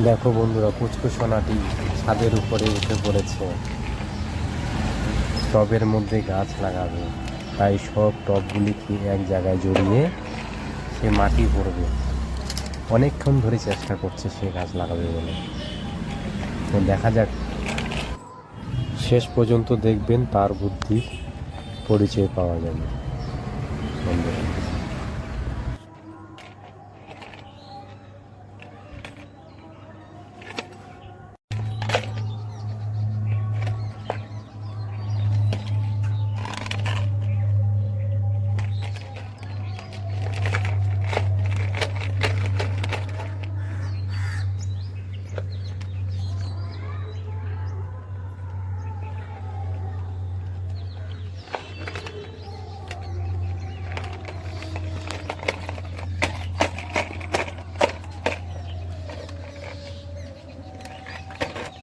দেখো বন্ধুরা, পুচকু সোনাটি ছাদের উপরে উঠে পড়েছে। টবের মধ্যে গাছ লাগাবে, তাই সব টবগুলিকে এক জায়গায় জড়িয়ে সে মাটি ভরবে। অনেকক্ষণ ধরে চেষ্টা করছে সে গাছ লাগাবে বলে। তো দেখা যাক, শেষ পর্যন্ত দেখবেন তার বুদ্ধি পরিচয় পাওয়া যাবে বন্ধুরা।